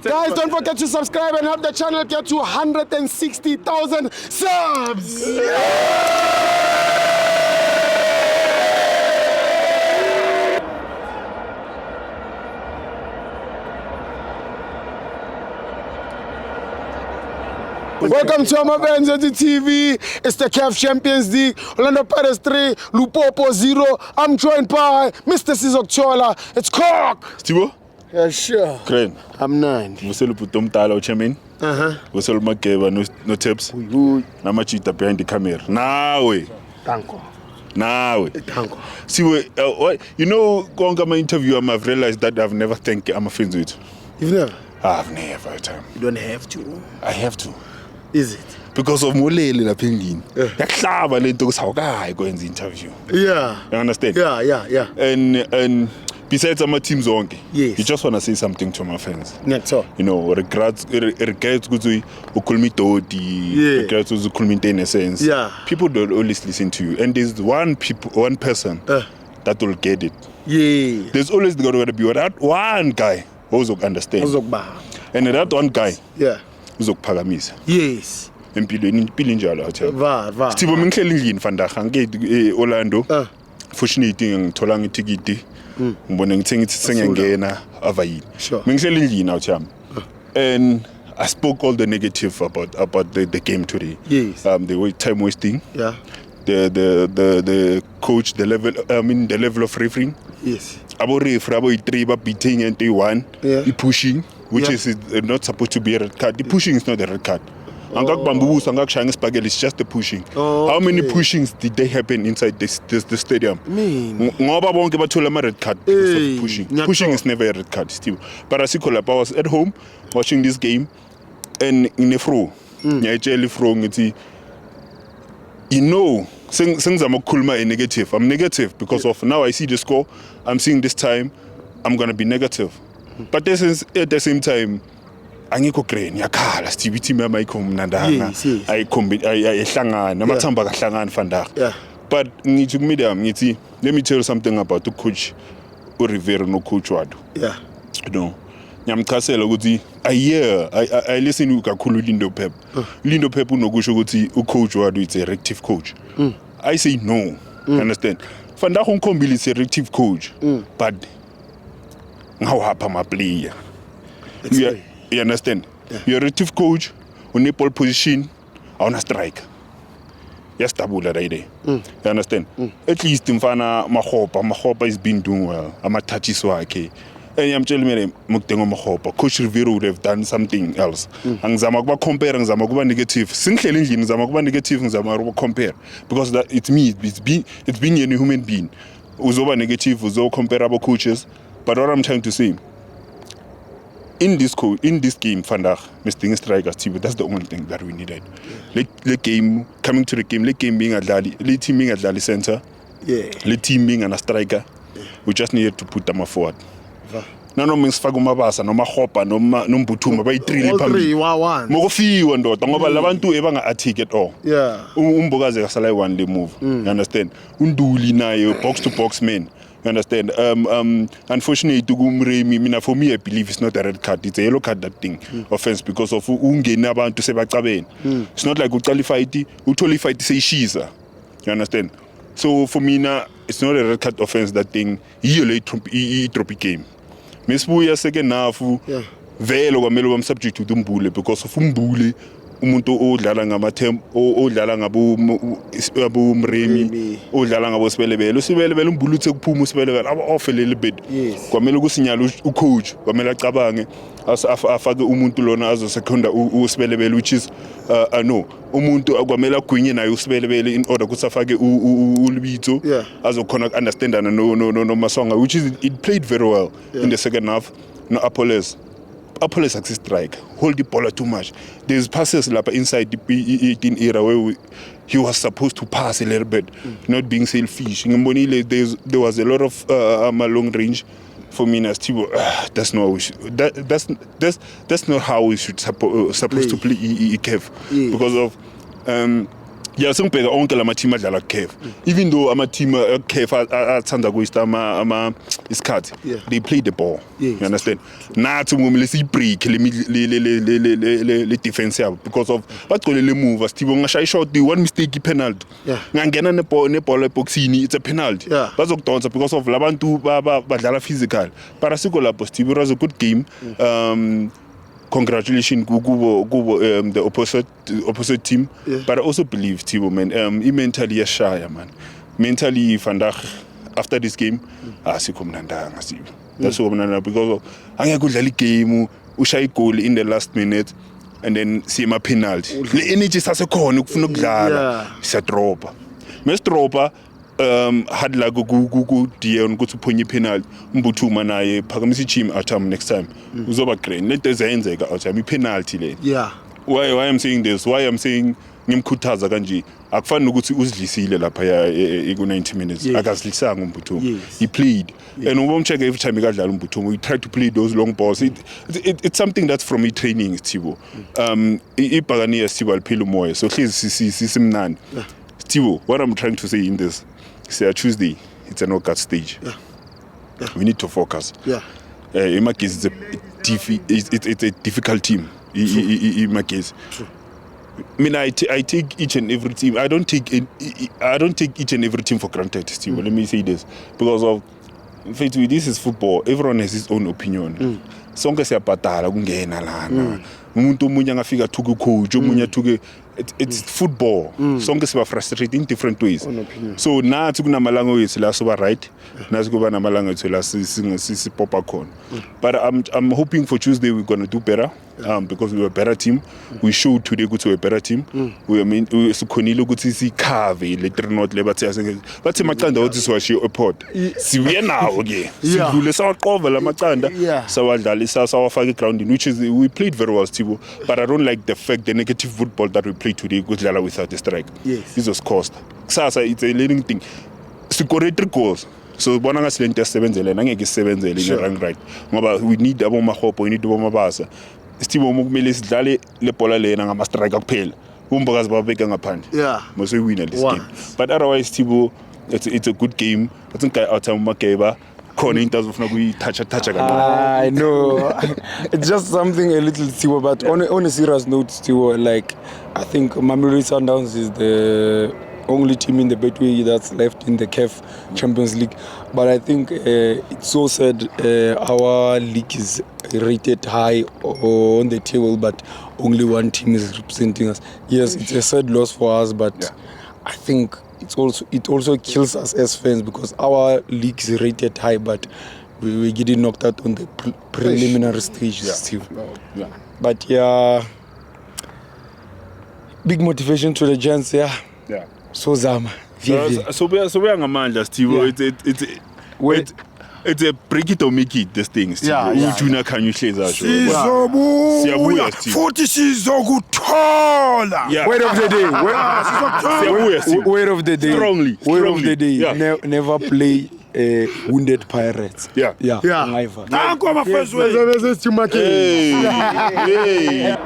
Guys, don't forget to subscribe and help the channel get to 160,000 subs. Welcome to my friends at the TV. It's the CAF Champions League. Orlando Pirates 3, Lupopo 0. I'm joined by Mr. Sizok Chola. It's Cork. Stibo? Yeah, sure. Kren. I'm 9. Vuselu putom tala uchairman. Vuselu mageba no tips. Namachita behind the camera. Nawe. Thank you. Nawe. Thank you. See what you know, going on my interview, I've realized that I've never thanked I'm a friend with. You've never? I've never time. You don't have to. I have to. Is it? Because of Molele la pending. Yaklava lento kusawukayi kwenza interview. Yeah. You understand? Yeah. And besides my teams zonke, yes. You just want to say something to my fans. So. You know, regrets ukuthi ukhuluma idodi, regrets ukuthi ukhuluma into in essence. Yeah. People don't always listen to you, and there's one person that will get it. Yeah. There's always going to be that one guy who's going to understand. And that one guy, uzokuphakamisa. Yes. Empilweni njalo athi. Va. Sithibo mingihleli endlini vandaga ngeke Orlando. Fortunately ngithola ngitikiti. Ngibone ngithenga ithi sengengena avayini. Mingihleli endlini awuthami. And I spoke all the negative about the game today. Yes. The time wasting. Yeah. The coach, the level of refereeing. Yes. Abo referee abo 3 ba beating and 1. Yeah. Pushing, which is not supposed to be a red card. The pushing is not a red card. It's just the pushing. How many pushings did they happen inside the stadium? Ngoba bonke bathola ama red card because of pushing. Pushing is never a red card, Steve. But I was at home watching this game and in a fro. Ngiyatshela ifro ngithi sengizama ukukhuluma a negative. I'm negative because of now I see the score. I'm seeing this time I'm going to be negative. But at the same time angikho green yakhala Steve team yami ayikho mnandanga ayihlangana namathamba kahlangana vandaga. But ngithi kumedium ngithi let me tell you something about the coach uRivera no coach Wadu. Yeah. You know ngiyamchasela ukuthi I listen kakhulu Lindo Pep. Lindo Pep unokusho ukuthi ucoach Wadu is a reactive coach. I say no. Understand? Vandaga ungikhombile is a reactive coach. But ngawapha ama player. You understand? Yeah. You're a reactive coach, on a pole position, on a strike. Yes, tabula right there. You understand? At least in Fana Mahopa is been doing well. I'm a touchy swake. And I'm telling you, Mahopa, Coach Rivera would have done something else. And Zamaguba compare and Zamaguba negative. Single engine, Zamaguba negative and Zamaguba compare. Because that it's me, it's being a human being. Uzoba negative, uzo comparable coaches. But what I'm trying to say, in this game, Vandaag, Mr. Strikers, that's the only thing that we needed. The game, coming to the game, the game being at the team being at the center, the team being a striker, we just needed to put them forward. No means Fagumabasa, no Mahopa, no Mbutuma, by 3 Mogofiwa ndoda ngoba labantu ebanga attack at all. Yeah. Umbogaze kasala one day move. You understand? Unduli nayo box to box man. You understand? Unfortunately, for me, I believe it's not a red card. It's a yellow card, that thing. Offense, because of ungena abantu sebacabeni. It's not like utali fight say shiza. You understand? So for me now, it's not a red card offense, that thing. Yellow tropic game. Mesbuya second half. Vele kwamele bamsubject to Umbule because of Umbule. Umuntu odlala ngamathembu odlala ngabo Mremi odlala ngabo Sibelebele umbulu uthe kuphuma uSibelebele aba off a little bit kwamele ukusinyala ucoach kwamele acabange afake umuntu lona azo second uSibelebele which is no umuntu akwamele agwinye naye uSibelebele in order ukuthi afake uLibito azokhona understandana no Masonga, which is it played very well in the second half. No Apollos success strike. Hold the ball too much. There's passes like inside the P18 era where he was supposed to pass a little bit, not being selfish. In Mbonile, there was a lot of long range. For me, that's not how we should. That's not how we should supposed to play Kev because of Yeah, sengibheka onke lama team adlala ku-CAF. Even though ama team ku-CAF athanda kuyista ama isikhathi, they play the ball. You understand? Nathi kumele siyibreak le defense yabo because of bagcwele le move Steve ngashaya shot the one mistake penalty. Ngangena neball eboxini it's a penalty. Bazokudonsa because of labantu badlala physical. Para siko lapho Steve it was a good game. Congratulations kubo the opposite team, but I also believe Tibo man mentally yashaya man, mentally vandag after this game asikho mnandanga Steve. That's what mnanda because of angeke udlala igame ushaya goal in the last minute and then see my penalty le energy sasekhona ukufuna ukudlala siyadropa mesdropa had la go Dion ukuthi uphonye penalty umbuthuma naye phakamisa team atam next time uzoba grand lento ezenzeka atam penalty le why I'm saying this, why I'm saying ngimkhuthaza kanje akufani ukuthi uzidlisile lapha ku 90 minutes akazidlisanga umbuthuma he played and ubomcheck every time ekadlala umbuthuma we try to play those long balls it's something that's from training Tibo ibhakaniya Tibo aliphila umoya so hlezi sisimnandi Tibo what I'm trying to say in this Tuesday, it's a knockout stage. We need to focus. Imakis it's a difficult team. Imakis. I mean, I take each and every team. I don't take each and every team for granted. Steve. Let me say this because of this is football. Everyone has his own opinion. Sonke siyabhadala kungena lana. Umuntu omunye angafika thuke coach, omunye thuke it's football. Sonke siba frustrated in different ways. So nathi kunamalanga wethu la soba right. Nathi kuba namalanga wethu la sipopa khona. But I'm hoping for Tuesday we're going to do better. Because we were a better team. We showed today ukuthi we're a better team. We sikhonile ukuthi sikhave le 3-0 le bathi maqanda ukuthi siwashiye airport. Sibuye nawo ke. Sidlule sawaqova la maqanda. Sawadlala sawafaka eground which is we played very well Tibo. But I don't like the negative football that we played today kudlala without a strike. This was cost. Kusasa it's a learning thing. Score 3 goals. So bona ngasilento sisebenzele ngeke sisebenzele in the right ngoba we need abomahopho we need abomabasa Steve kumele sidlale le bola lena ngama striker kuphela umbakazi babeka ngaphandle mase win this game but otherwise Steve it's a good game I think Atam Makeba khona into azofuna kuyithatcha I know it's just something a little Steve but on a serious note Steve like I think Mamelodi Sundowns is the only team in the Betway that's left in the CAF Champions League. But I think it's so sad our league is rated high on the table, but only one team is representing us. Yes, it's a sad loss for us, but I think it also kills us as fans because our league is rated high, but we're getting knocked out on the preliminary stage still. But big motivation to the Giants, So Zama. So we are ngamandla Steve. It's a break it or make it this thing Steve. Ujuna can you say that? Siyabuya futhi sizokuthola. Word of the day. Word of the day. Strongly. Word of the day. Never play wounded pirates. Nanku abafezwe. Hey.